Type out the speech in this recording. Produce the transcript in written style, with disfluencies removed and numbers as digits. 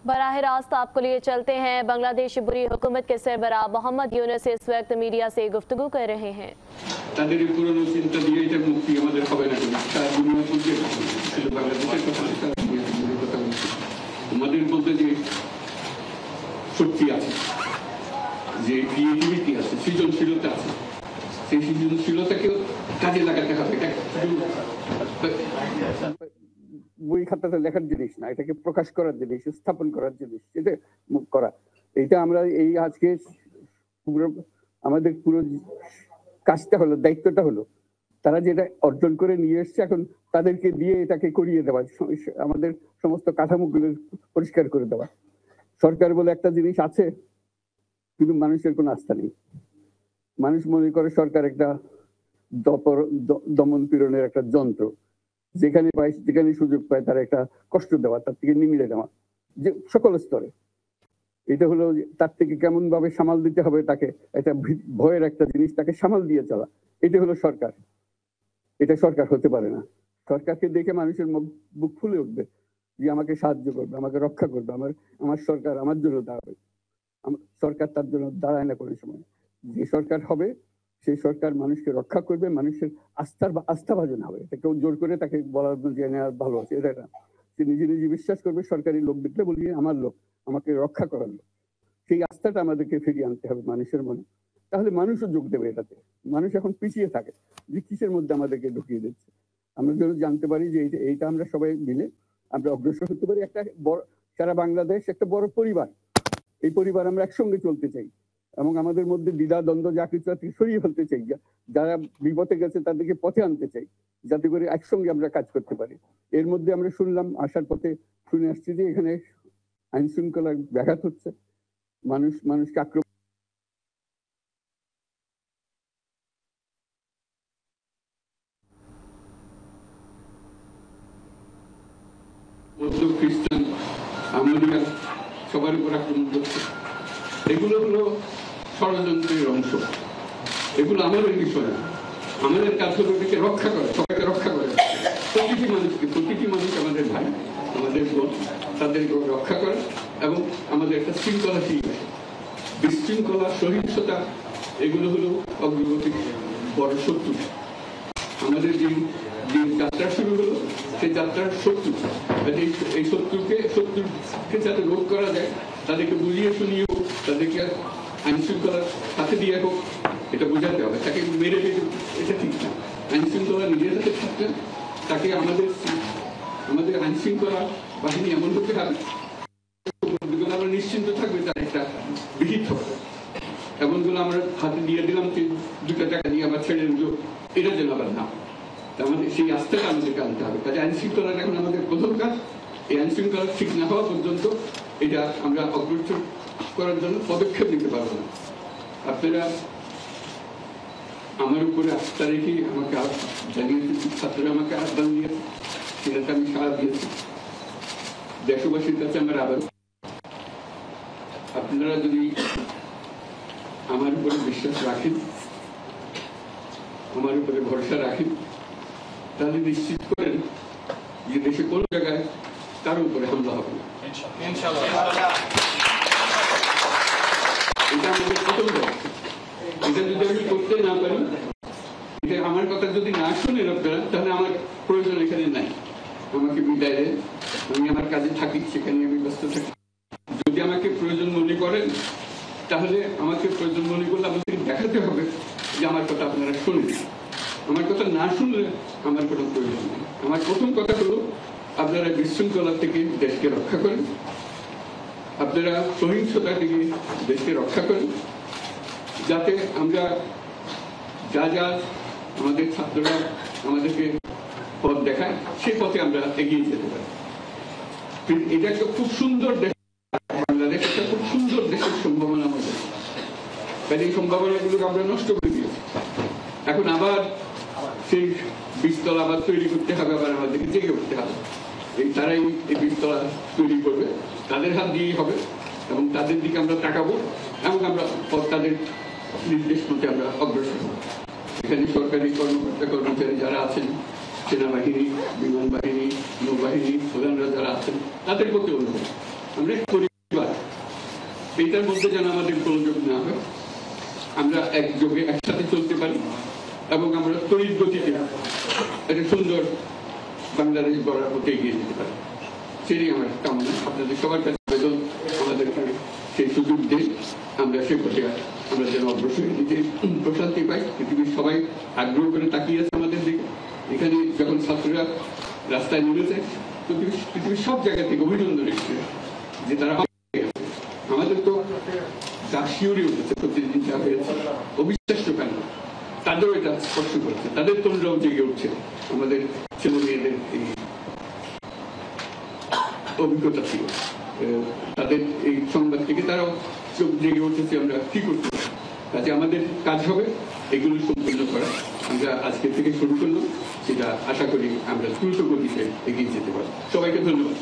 बराह रास्त आपको लिए चलते हैं। बांग्लादेश बुरी हुकूमत के सरबराह मोहम्मद यूनुस इस वक्त मीडिया से गुफ्तगू कर रहे हैं। বই খাতাতে লেখার জিনিস না, এটাকে প্রকাশ করার জিনিস, স্থাপন করার জিনিস, এটা করা। এটা আমরা এই আজকে আমাদের পুরো কাজটা হলো, দায়িত্বটা হলো তারা যেটা অর্জন করে নিয়ে এসছে এখন তাদেরকে দিয়ে এটাকে করিয়ে দেওয়া, আমাদের সমস্ত কাঠামোগুলো পরিষ্কার করে দেওয়া। সরকার বলে একটা জিনিস আছে কিন্তু মানুষের কোনো আস্থা নেই। মানুষ মনে করে সরকার একটা দমন পীড়নের একটা যন্ত্র, যেখানে পায় যেখানে সুযোগ পায় তার একটা কষ্ট দেওয়া, তার থেকে নিংড়ে দেওয়া, যে সকল স্তরে। এটা হলো তার থেকে কেমন ভাবে সামাল দিতে হবে, তাকে একটা ভয়ের একটা জিনিস, তাকে সামাল দিয়ে চলা। এটা হলো সরকার। এটা সরকার হতে পারে না। সরকারকে দেখে মানুষের বুক ফুলে উঠবে যে আমাকে সাহায্য করবে, আমাকে রক্ষা করবে, আমার সরকার আমার জন্য দাঁড়াবে। সরকার তার জন্য দাঁড়ায় না কোনো সময়। যে সরকার হবে সেই সরকার মানুষকে রক্ষা করবে, মানুষের আস্থাভাজন হবে। এটা কেউ জোর করে তাকে বলার ভালো আছে এটা না। সে নিজে নিজে বিশ্বাস করবে, সরকারি লোক দেখলে বলবি আমার লোক, আমাকে রক্ষা করার লোক। সেই আস্থাটা আমাদেরকে ফিরিয়ে আনতে হবে মানুষের মনে। তাহলে মানুষও যোগ দেবে এটাতে। মানুষ এখন পিছিয়ে থাকে যে কিসের মধ্যে আমাদেরকে ঢুকিয়ে দিচ্ছে। আমরা যেন জানতে পারি যে এইটা আমরা সবাই মিলে আমরা অগ্রসর হতে পারি। একটা বড়, সারা বাংলাদেশ একটা বড় পরিবার। এই পরিবার আমরা একসঙ্গে চলতে চাই এবং আমাদের মধ্যে দ্বিধা দ্বন্দ্ব যা কিছু আছে সরিয়ে ফেলতে চাই। যারা বিপথে গেছে তাদেরকে পথে আনতে চাই, যাতে করে একসঙ্গে আমরা কাজ করতে পারি। এর মধ্যে আমরা শুনলাম, আসার পথে শুনে আসছি যে এখানে আইন শৃঙ্খলা ব্যাঘাত হচ্ছে, মানুষকে আক্রমণ। খ্রিস্টান আমেরিকা সবার উপর আক্রমণ করছে। এগুলো হলো ষড়যন্ত্রের অংশ। এগুলো আমাদের বিষয় না। আমাদের কাজ হলো এটাকে রক্ষা করা, সবাইকে রক্ষা করে, প্রতিটি মানুষ আমাদের ভাই, আমাদের বোন, তাদেরকে রক্ষা করা এবং আমাদের একটা শৃঙ্খলাশীল, বিশৃঙ্খলা, সহিংসতা এগুলো হলো অগ্রগতির বড় শত্রু। আমাদের যে যাত্রা শুরু হলো সেই যাত্রার শত্রু, এই শত্রুকে যাতে রোধ করা যায়, তাদেরকে বুঝিয়ে শুনিয়ে হোক, তাদেরকে আইন শৃঙ্খলার সাথে দিয়ে হোক, এটা বোঝাতে হবে। তাকে মেরে ফেলে এটা ঠিক না। আইন শৃঙ্খলা নিজের সাথে থাকলে তাকে আমাদের আইন শৃঙ্খলা বাহিনী এমন হতে হবে আমরা নিশ্চিন্ত থাকবে তার একটা বিহিত হবে। এমনগুলো আমরা হাতে দিয়ে দিলাম যে 2 টাকা দিয়ে আবার ছেড়ে দিল, এটা যেন আবার না। আমাদের সেই আস্থাটা আমাদেরকে আনতে হবে। কাজে আইন শৃঙ্খলাটা এখন আমাদের প্রথম কাজ। এই আইন শৃঙ্খলা ঠিক না হওয়া পর্যন্ত এটা আমরা অগ্রসর করার জন্য পদক্ষেপ নিতে পারবো না। আপনারা আমার উপরে আস্থা রেখে আমাকে জানিয়েছি, ছাত্ররা আমাকে আহ্বান দিয়েছে, সেটাতে আমি সাড়া দিয়েছি। দেশবাসীর কাছে আমার আবার, আপনারা যদি আমার উপরে বিশ্বাস রাখেন, আমার উপরে ভরসা রাখেন, তাহলে নিশ্চিত করেন যে দেশে কোন জায়গায় কারো উপরে হামলা হবে না। এটা আমাদের প্রথম দায়িত্ব। এটা যদি আমি করতে না পারি, এটা আমার কথা যদি না শুনে আপনারা, তাহলে আমার প্রয়োজন এখানে নাই। আমাকে বিদায় দেন, আমি আমার কাজে থাকি, সেখানে আমি ব্যস্ত থাকি। যদি আমাকে প্রয়োজন মনে করেন, তাহলে আমাকে প্রয়োজন মনে করলে আমাদেরকে দেখাতে হবে যে আমার কথা আপনারা শুনেন। আমার কথা না শুনলে আমার কোনো প্রয়োজন নেই। আমার প্রথম কথা হলো আপনারা বিশৃঙ্খলা থেকে দেশকে রক্ষা করেন, আপনারা সহিংসতা থেকে দেশকে রক্ষা করেন, যাতে আমরা যা আমাদের ছাত্ররা আমাদেরকে পথ দেখায় সেই পথে আমরা এগিয়ে যেতে পারি। এটা একটা খুব সুন্দর দেশ, বাংলাদেশ একটা খুব সুন্দর দেশের সম্ভাবনা আমাদের। কাজে এই সম্ভাবনাগুলোকে আমরা নষ্ট করে দিয়েছি। এখন আবার সেই বীজতলা আবার তৈরি করতে হবে, আবার আমাদেরকে জেগে উঠতে হবে। তারাই এই বীজতলা তৈরি করবে, তাদের হাত দিয়েই হবে এবং তাদের দিকে আমরা তাকাবো এবং আমরা তাদের নির্দেশ মতে আমরা অগ্রসর হব। এখানে সরকারি কর্মকর্তা কর্মচারী যারা আছেন, সেনাবাহিনী, বিমান বাহিনী, নৌবাহিনী প্রধানরা যারা আছেন, তাদের প্রতি অনুরোধ আমরা পরিবার, এইটার মধ্যে যেন আমাদের গোলযোগ না হয়, আমরা একযোগে একসাথে চলতে পারি এবং আমরা তড়িৎ গতিতে একটা সুন্দর বাংলাদেশ গড়ার পথে এগিয়ে যেতে পারি। সেটাই আমার কামনা। আপনাদের সবার কাছে আবেদন, আমাদেরকে সেই সুযোগ দিন, আমরা সেই পথে আমরা যেন অগ্রসর দিতে প্রশান্তি পাই। পৃথিবীর সবাই আগ্রহ করে তাকিয়ে আছে আমাদের দিকে। এখানে যখন ছাত্ররা রাস্তায় নেমেছে, পৃথিবীর সব জায়গা থেকে অভিনন্দন এসেছে যে তারা আমাদের তো যা শিউরে উঠেছে, প্রতিদিন যা হয়েছে অবিশ্বাস্য কেন, তাদেরও এটা স্পর্শ করছে, তাদের তরুণরাও জেগে উঠছে আমাদের ছেলে মেয়েদের এই অভিজ্ঞতা ছিল, তাদের এই সংবাদ থেকে তারাও চোখ জেগে উঠেছে আমরা কি করতে পারি। কাজে আমাদের কাজ হবে এগুলো সম্পূর্ণ করা। আমরা আজকে থেকে শুরু করলাম, সেটা আশা করি আমরা দ্রুত গতিতে এগিয়ে যেতে পারি। সবাইকে ধন্যবাদ।